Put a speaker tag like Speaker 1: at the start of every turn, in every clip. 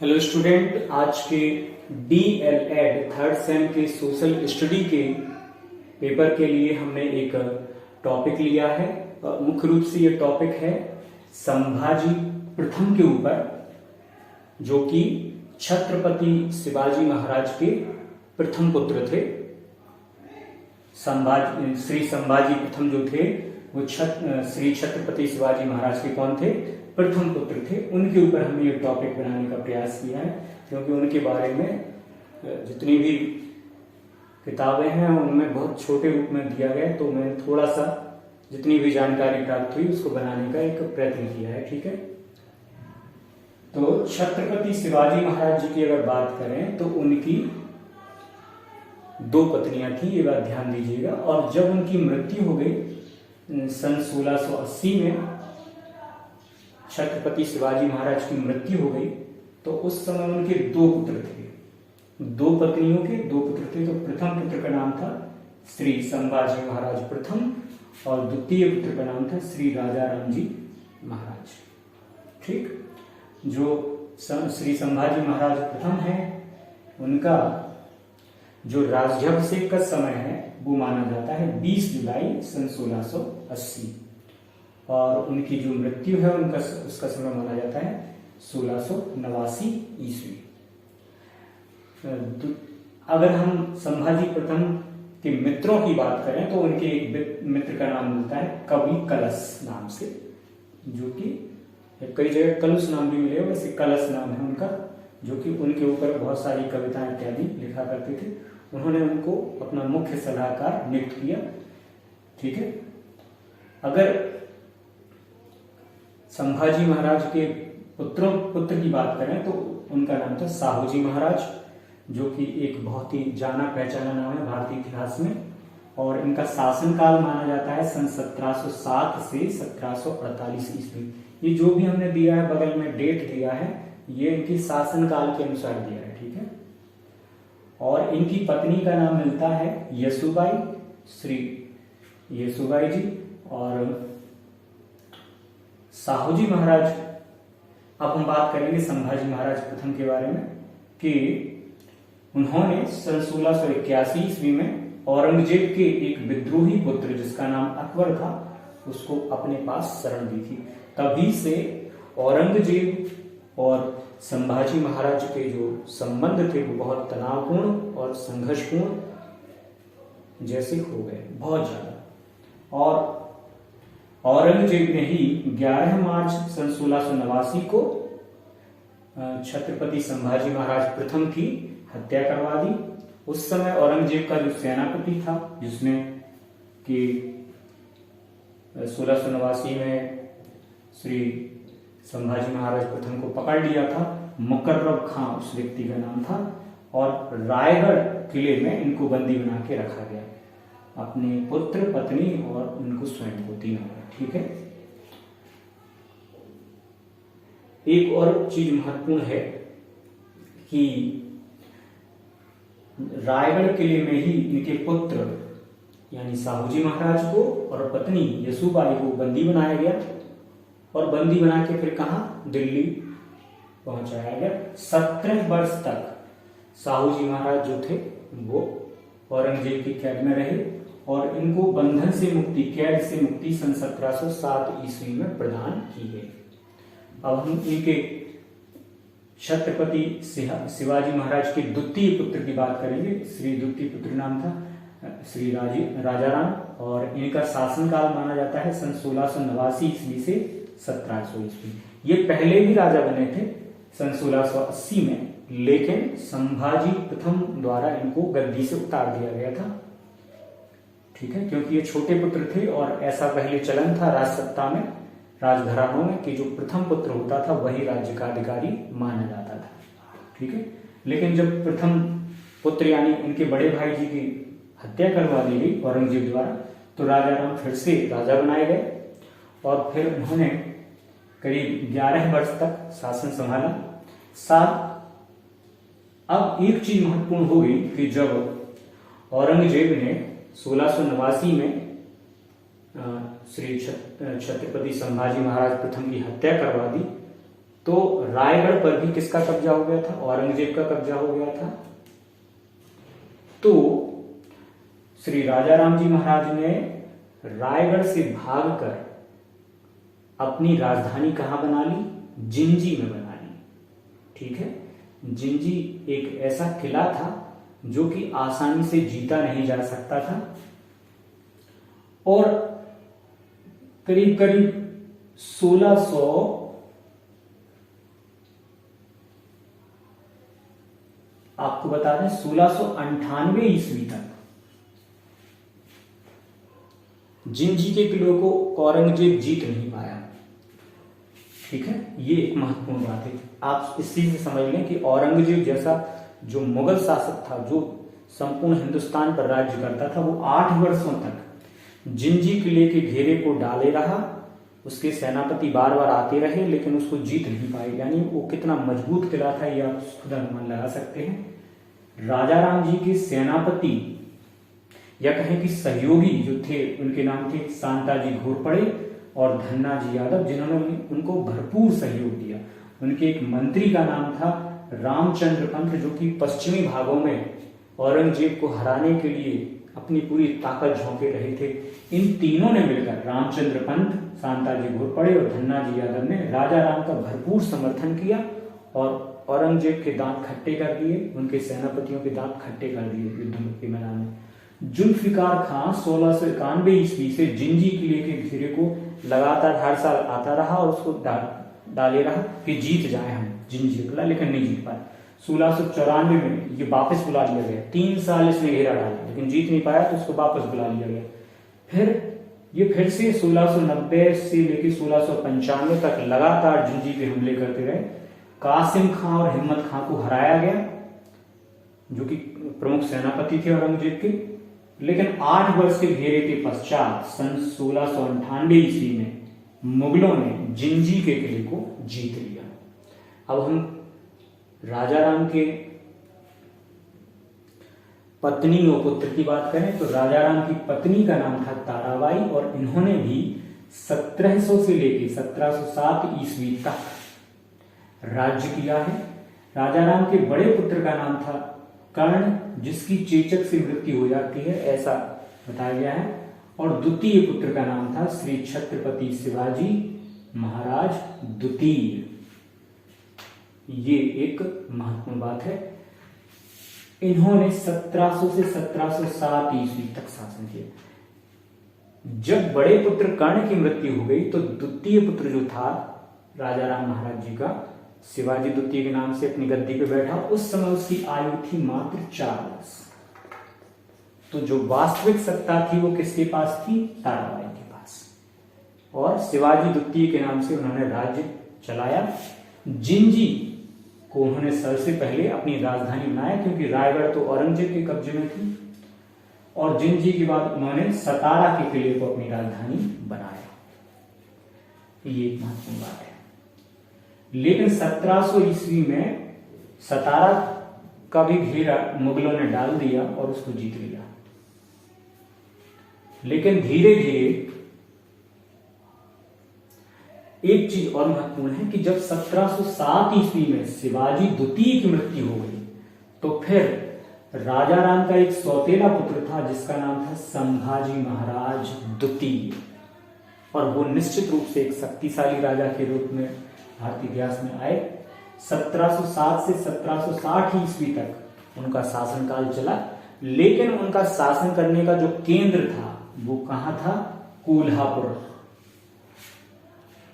Speaker 1: Hello student, आज के DLED third same के सोशल स्टडी के पेपर के लिए हमने एक टॉपिक लिया है। मुख्य रूप से ये टॉपिक है संभाजी प्रथम के ऊपर, जो कि छत्रपति शिवाजी महाराज के प्रथम पुत्र थे। श्री संभाजी प्रथम जो थे वो श्री छत्रपति शिवाजी महाराज के कौन थे? प्रथम पुत्र थे। उनके ऊपर हमने ये टॉपिक बनाने का प्रयास किया है, क्योंकि उनके बारे में जितनी भी किताबें हैं उनमें बहुत छोटे रूप में दिया गया है, तो मैंने थोड़ा सा जितनी भी जानकारी प्राप्त हुई उसको बनाने का एक प्रयत्न किया है। ठीक है, तो छत्रपति शिवाजी महाराज जी की अगर बात करें तो उनकी दो पत्नियां थी, ये बात ध्यान दीजिएगा। और जब उनकी मृत्यु हो गई सन 1680 में, छत्रपति शिवाजी महाराज की मृत्यु हो गई, तो उस समय उनके दो पुत्र थे। दो पत्नियों के दो पुत्र थे। तो प्रथम पुत्र का नाम था श्री संभाजी महाराज प्रथम और द्वितीय पुत्र का नाम था श्री राजा राम जी महाराज। ठीक, जो श्री संभाजी महाराज प्रथम है उनका जो राज्याभिषेक का समय है वो माना जाता है 20 जुलाई सन 1680, और उनकी जो मृत्यु है उनका उसका समय माना जाता है 1689 ईस्वी। अगर हम संभाजी प्रथम के मित्रों की बात करें तो उनके एक मित्र का नाम मिलता है कवि कलश नाम से, जो कि कई जगह कलुष नाम भी मिलेगा, वैसे कलश नाम है उनका, जो कि उनके ऊपर बहुत सारी कविताएं इत्यादि लिखा करते थे। उन्होंने उनको अपना मुख्य सलाहकार नियुक्त किया। ठीक है, अगर संभाजी महाराज के पुत्र की बात करें तो उनका नाम था साहूजी महाराज, जो कि एक बहुत ही जाना पहचाना नाम है भारतीय इतिहास में। और इनका शासनकाल माना जाता है सन 1707 से 1748 ईस्वी। ये जो भी हमने दिया है बगल में डेट दिया है, ये इनकी शासनकाल के अनुसार दिया है। ठीक है, और इनकी पत्नी का नाम मिलता है येसुबाई, श्री येसुबाई जी। और साहूजी महाराज, अब हम बात करेंगे संभाजी महाराज प्रथम के बारे में, कि उन्होंने सन 1681 ईस्वी में औरंगजेब के एक विद्रोही पुत्र जिसका नाम अकबर था उसको अपने पास शरण दी थी। तभी से औरंगजेब और संभाजी महाराज के जो संबंध थे वो बहुत तनावपूर्ण और संघर्षपूर्ण जैसे हो गए, बहुत ज्यादा। और औरंगजेब ने ही 11 मार्च सन 1689 को छत्रपति संभाजी महाराज प्रथम की हत्या करवा दी। उस समय औरंगजेब का जो सेनापति था, जिसने कि 1689 में श्री संभाजी महाराज प्रथम को पकड़ लिया था, मुकर्रब खां उस व्यक्ति का नाम था, और रायगढ़ किले में इनको बंदी बना के रखा गया, अपने पुत्र पत्नी और उनको स्वयं को, तीनों। ठीक है, एक और चीज महत्वपूर्ण है कि रायगढ़ किले में ही इनके पुत्र यानी साहूजी महाराज को और पत्नी येसुबाई को बंदी बनाया गया, और बंदी बना के फिर कहां? दिल्ली पहुंचाया गया। 17 वर्ष तक साहूजी महाराज जो थे वो औरंगजेब की कैद में रहे, और इनको बंधन से मुक्ति, कैद से मुक्ति सन 1707 ईस्वी में प्रदान की गई। अब हम इनके छत्रपति शिवाजी महाराज के द्वितीय पुत्र की बात करेंगे। श्री द्वितीय पुत्र नाम था श्री राजाराम, और इनका शासनकाल माना जाता है सन 1689 ईस्वी से 1700 ईस्वी। ये पहले भी राजा बने थे सन 1680 में, लेकिन संभाजी प्रथम द्वारा इनको गद्दी से उतार दिया गया था। ठीक है, क्योंकि ये छोटे पुत्र थे और ऐसा पहले चलन था राज सत्ता में, राजघरानों में, कि जो प्रथम पुत्र होता था वही राज्य का अधिकारी माना जाता था। ठीक है, लेकिन जब प्रथम पुत्र यानी इनके बड़े भाई जी की हत्या करवा दी गई औरंगजेब द्वारा, तो राजाराम फिर से राजा बनाए गए, और फिर उन्होंने करीब 11 वर्ष तक शासन संभाला। अब एक चीज महत्वपूर्ण हो गई कि जब औरंगजेब ने 1689 में श्री छत्रपति संभाजी महाराज प्रथम की हत्या करवा दी, तो रायगढ़ पर भी किसका कब्जा हो गया था? औरंगजेब का कब्जा हो गया था। तो श्री राजा राम जी महाराज ने रायगढ़ से भागकर अपनी राजधानी कहां बना ली? जिंजी में बना ली। ठीक है, जिंजी एक ऐसा किला था जो कि आसानी से जीता नहीं जा सकता था और करीब करीब 1600 आपको बता दें 1698 ईस्वी तक जिंजी के किलों को औरंगजेब जीत नहीं पाया। ठीक है, ये एक महत्वपूर्ण बात है। आप इस चीज से समझ लें कि औरंगजेब जैसा जो मुगल शासक था, जो संपूर्ण हिंदुस्तान पर राज्य करता था, वो 8 वर्षों तक जिंजी किले के घेरे को डाले रहा। उसके सेनापति बार बार आते रहे लेकिन उसको जीत नहीं पाए। यानी वो कितना मजबूत किला था ये आप खुद अनुमान लगा सकते हैं। राजा राम जी के सेनापति या कहें कि सहयोगी जो थे, उनके नाम थे शांताजी घोरपड़े और धन्ना जी यादव, जिन्होंने उनको भरपूर सहयोग दिया। उनके एक मंत्री का नाम था रामचंद्र पंत, जो कि पश्चिमी भागों में औरंगजेब को हराने के लिए अपनी पूरी ताकत झोंके रहे थे। इन तीनों ने मिलकर, रामचंद्र पंत, शांताजी घोरपड़े और धन्ना जी यादव ने राजा राम का भरपूर समर्थन किया और औरंगजेब के दांत खट्टे कर दिए, उनके सेनापतियों के दांत खट्टे कर दिए युद्ध के मैदान में। जुल्फिकार खां 1691 ईस्वी से जिंजी किले के घेरे को लगातार हर साल आता रहा और उसको डाले रहा कि जीत जाए हम जिंजी किला, लेकिन नहीं जीत पाए। 1694 में ये वापस बुला लिया गया। 3 साल इसने घेरा डाला लेकिन जीत नहीं पाया, तो उसको वापस बुला लिया गया। फिर से 1690 से लेकर 1695 तक लगातार जिंजी पे हमले करते रहे। कासिम खां और हिम्मत खां को हराया गया, जो कि प्रमुख सेनापति थे औरंगजेब के। लेकिन 8 वर्ष के घेरे के पश्चात सन 1698 ईस्वी में मुगलों ने जिंजी के किले को जीत लिया। अब हम राजा राम के पत्नी और पुत्र की बात करें तो राजा राम की पत्नी का नाम था ताराबाई और इन्होंने भी 1700 से लेकर 1707 ईस्वी तक राज्य किया है। राजा राम के बड़े पुत्र का नाम था कर्ण, जिसकी चेचक से मृत्यु हो जाती है ऐसा बताया गया है, और द्वितीय पुत्र का नाम था श्री छत्रपति शिवाजी महाराज द्वितीय। ये एक महत्वपूर्ण बात है। इन्होंने 1700 से 1707 ईस्वी तक शासन किया। जब बड़े पुत्र कर्ण की मृत्यु हो गई तो द्वितीय पुत्र जो था राजा राम महाराज जी का, शिवाजी द्वितीय के नाम से अपनी गद्दी पे बैठा। उस समय उसकी आयु थी मात्र 4 वर्ष। तो जो वास्तविक सत्ता थी वो किसके पास थी? ताराबाई के पास। और शिवाजी द्वितीय के नाम से उन्होंने राज्य चलाया। जिंजी को उन्होंने सबसे पहले अपनी राजधानी बनाया, क्योंकि रायगढ़ तो औरंगजेब के कब्जे में थी, और जिंजी के बाद उन्होंने सतारा के किले को अपनी राजधानी बनाया। ये एक महत्वपूर्ण बात है। लेकिन 1700 ईस्वी में सतारा का भी घेरा मुगलों ने डाल दिया और उसको जीत लिया। लेकिन धीरे धीरे एक चीज और महत्वपूर्ण है कि जब 1707 ईस्वी में शिवाजी द्वितीय की मृत्यु हो गई तो फिर राजा राम का एक सौतेला पुत्र था जिसका नाम था संभाजी महाराज द्वितीय, और वो निश्चित रूप से एक शक्तिशाली राजा के रूप में भारतीय इतिहास में आए। 1707 से 1760 ईस्वी तक उनका शासनकाल चला, लेकिन उनका शासन करने का जो केंद्र था वो कहां था? कोल्हापुर।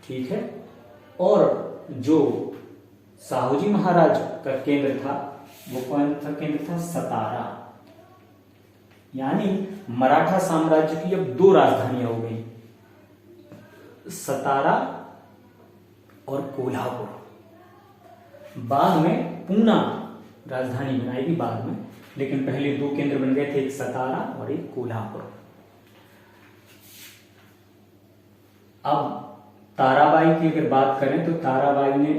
Speaker 1: ठीक है, और जो साहूजी महाराज का केंद्र था वो कौन सा केंद्र था? सतारा। यानी मराठा साम्राज्य की अब 2 राजधानियां हो गई, सतारा और कोल्हापुर। बाद में पूना राजधानी बनाएगी बाद में, लेकिन पहले 2 केंद्र बन गए थे, एक सतारा और एक कोल्हापुर। अब ताराबाई की अगर बात करें तो ताराबाई ने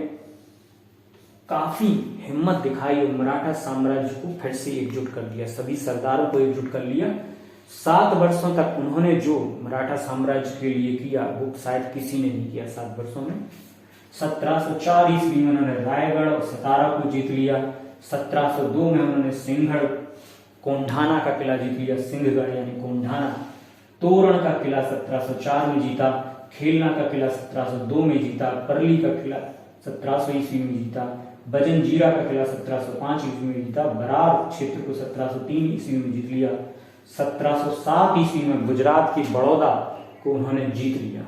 Speaker 1: काफी हिम्मत दिखाई और मराठा साम्राज्य को फिर से एकजुट कर दिया, सभी सरदारों को एकजुट कर लिया। 7 वर्षों तक उन्होंने जो मराठा साम्राज्य के लिए किया वो शायद किसी ने नहीं किया 7 वर्षों में। 1704 ईस्वी में उन्होंने रायगढ़ और सतारा को जीत लिया। 1702 में उन्होंने सिंहगढ़ कोंढाना का किला जीत लिया, सिंहगढ़ यानी कोंढाना। तोरण का किला 1704 में जीता। खेलना का किला 1702 में जीता। परली का किला 1700 ईस्वी में जीता। बजनजीरा का किला 1705 ईस्वी में जीता। बरार क्षेत्र को 1703 ईस्वी में जीत लिया। 1707 ईस्वी में गुजरात की बड़ौदा को उन्होंने जीत लिया।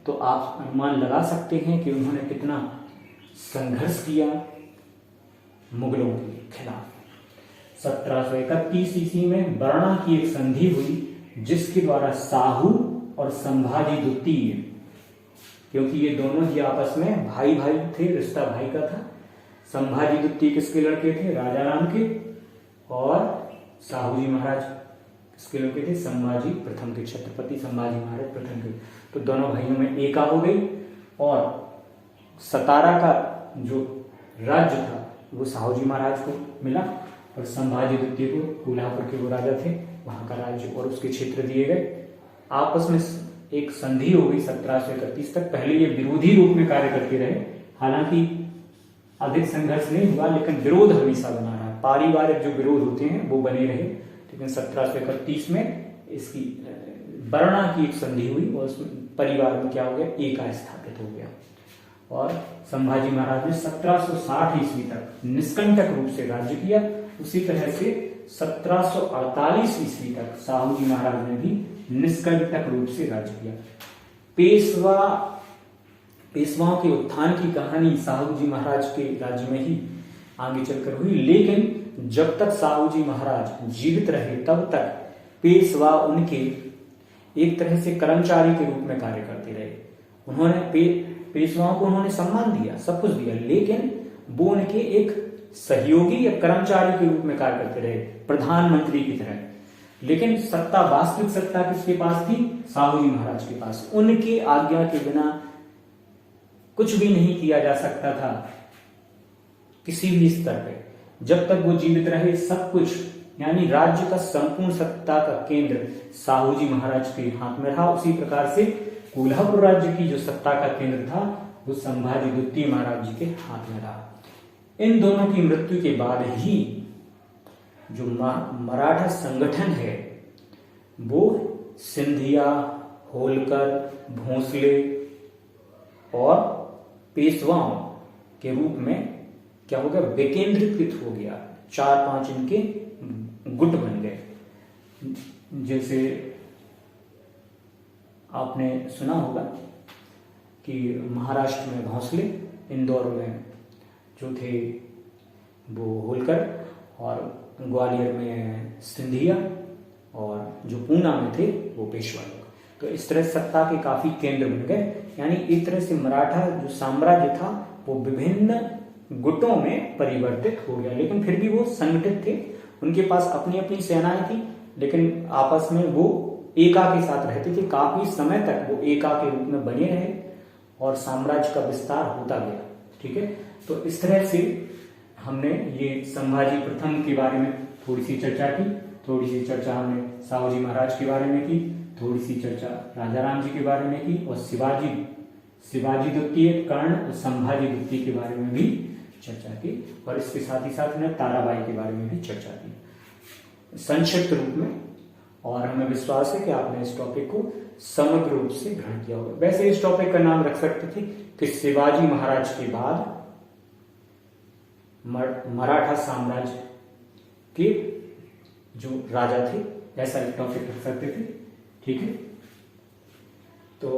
Speaker 1: तो आप अनुमान लगा सकते हैं कि उन्होंने कितना संघर्ष किया मुगलों के खिलाफ। 1731 ईस्वी में बरना की एक संधि हुई जिसके द्वारा साहू और संभाजी द्वितीय, क्योंकि ये दोनों ही आपस में भाई भाई थे, रिश्ता भाई का था। संभाजी द्वितीय किसके लड़के थे? राजा राम के। और साहू जी महाराज किसके लड़के थे? संभाजी प्रथम के, छत्रपति संभाजी महाराज प्रथम के। तो दोनों भाइयों में एका हो गई और सतारा का जो राज्य था वो साहू जी महाराज को मिला और संभाजी द्वितीय को, कोल्हापुर के वो राजा थे, वहां का राज्य और उसके क्षेत्र दिए गए। आपस में एक संधि हो गई 1731 तक। पहले ये विरोधी रूप में कार्य करते रहे, हालांकि अधिक संघर्ष नहीं हुआ, लेकिन विरोध हमेशा बना रहा। पारिवारिक जो विरोध होते हैं वो बने रहे। लेकिन 1731 में इसकी बरना की एक संधि हुई और उसमें परिवार में क्या हो गया? एका स्थापित हो गया। और संभाजी महाराज ने 1760 ईस्वी तक निष्कंटक रूप से राज्य किया। उसी तरह से 1748 ईस्वी तक साहू जी महाराज ने भी निष्कंटक रूप से राज्य किया। पेशवाओं के उत्थान की कहानी साहू जी महाराज के राज्य में ही आगे चलकर हुई, लेकिन जब तक साहू जी महाराज जीवित रहे तब तक पेशवा उनके एक तरह से कर्मचारी के रूप में कार्य करते रहे। उन्होंने पेशवाओं को उन्होंने सम्मान दिया, सब कुछ दिया, लेकिन वो उनके एक सहयोगी या कर्मचारी के रूप में कार्य करते रहे, प्रधानमंत्री की तरह। लेकिन सत्ता, वास्तविक सत्ता किसके पास थी? साहू जी महाराज के पास। उनके आज्ञा के बिना कुछ भी नहीं किया जा सकता था किसी भी स्तर पे। जब तक वो जीवित रहे सब कुछ, यानी राज्य का संपूर्ण सत्ता का केंद्र साहू जी महाराज के हाथ में रहा। उसी प्रकार से कोल्हापुर राज्य की जो सत्ता का केंद्र था वो संभाजी द्वितीय महाराज जी के हाथ में रहा। इन दोनों की मृत्यु के बाद ही जो मराठा संगठन है वो सिंधिया, होलकर, भोंसले और पेशवाओं के रूप में क्या हो गया? विकेंद्रीकृत हो गया। 4-5 इनके गुट बन गए। जैसे आपने सुना होगा कि महाराष्ट्र में भोंसले, इंदौर में जो थे वो होलकर, और ग्वालियर में सिंधिया, और जो पूना में थे वो पेशवा लोग। तो इस तरह सत्ता के काफी केंद्र बन गए। यानी एक तरह से मराठा जो साम्राज्य था वो विभिन्न गुटों में परिवर्तित हो गया, लेकिन फिर भी वो संगठित थे। उनके पास अपनी अपनी सेनाएं थी, लेकिन आपस में वो एका के साथ रहते थे। काफी समय तक वो एका के रूप में बने रहे और साम्राज्य का विस्तार होता गया। ठीक है, तो इस तरह से हमने ये संभाजी प्रथम के बारे में थोड़ी सी चर्चा की। थोड़ी सी चर्चा हमने साहू जी महाराज के बारे में की, थोड़ी सी चर्चा राजा राम जी के बारे में की, और शिवाजी द्वितीय, कर्ण और संभाजी द्वितीय के बारे में भी चर्चा की, और इसके साथ ही साथ हमने ताराबाई के बारे में भी चर्चा की संक्षिप्त रूप में। और हमें विश्वास है कि आपने इस टॉपिक को समग्र रूप से ग्रहण किया होगा। वैसे इस टॉपिक का नाम रख सकते थे कि शिवाजी महाराज के बाद मराठा साम्राज्य के जो राजा थे, ऐसा एक टॉपिक रख सकते थे। ठीक है, तो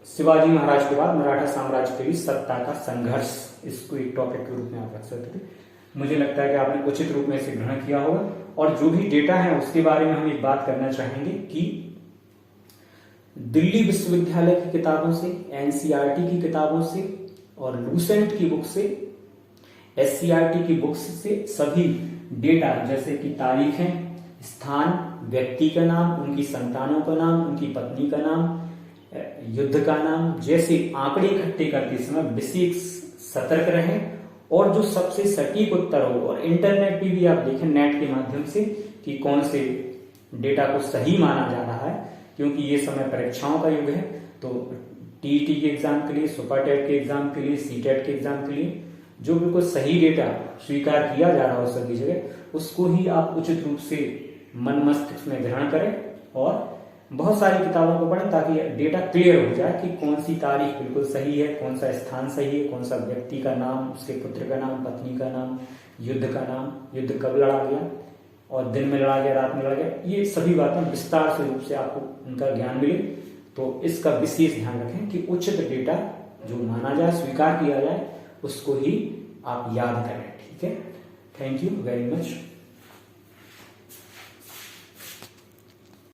Speaker 1: शिवाजी महाराज के बाद मराठा साम्राज्य के बीच सत्ता का संघर्ष, इसको एक टॉपिक के रूप में आप रख सकते थे। मुझे लगता है कि आपने उचित रूप में इसे ग्रहण किया होगा। और जो भी डेटा है उसके बारे में हम एक बात करना चाहेंगे कि दिल्ली विश्वविद्यालय की किताबों से, एनसीईआरटी की किताबों से और लूसेंट की बुक से, एससीईआरटी की बुक्स से सभी डेटा जैसे कि तारीखें, स्थान, व्यक्ति का नाम, उनकी संतानों का नाम, उनकी पत्नी का नाम, युद्ध का नाम जैसे आंकड़े इकट्ठे करते समय विशेष सतर्क रहें, और जो सबसे सटीक उत्तर हो, और इंटरनेट पे भी आप देखें नेट के माध्यम से कि कौन से डेटा को सही माना जा रहा है, क्योंकि ये समय परीक्षाओं का युग है। तो टीईटी के एग्जाम के लिए, सुपर टेट के एग्जाम के लिए, सीटेट के एग्जाम के लिए जो बिल्कुल सही डेटा स्वीकार किया जा रहा हो सभी जगह, उसको ही आप उचित रूप से मन मस्तिष्क में ग्रहण करें और बहुत सारी किताबों को पढ़ें ताकि डेटा क्लियर हो जाए कि कौन सी तारीख बिल्कुल सही है, कौन सा स्थान सही है, कौन सा व्यक्ति का नाम, उसके पुत्र का नाम, पत्नी का नाम, युद्ध का नाम, युद्ध कब लड़ा गया और दिन में लड़ा गया, रात में लड़ा गया, ये सभी बातें विस्तार से रूप से आपको उनका ज्ञान मिले। तो इसका विशेष ध्यान रखें कि उचित डेटा जो माना जाए, स्वीकार किया जाए, उसको ही आप याद करें। ठीक है, थैंक यू वेरी मच।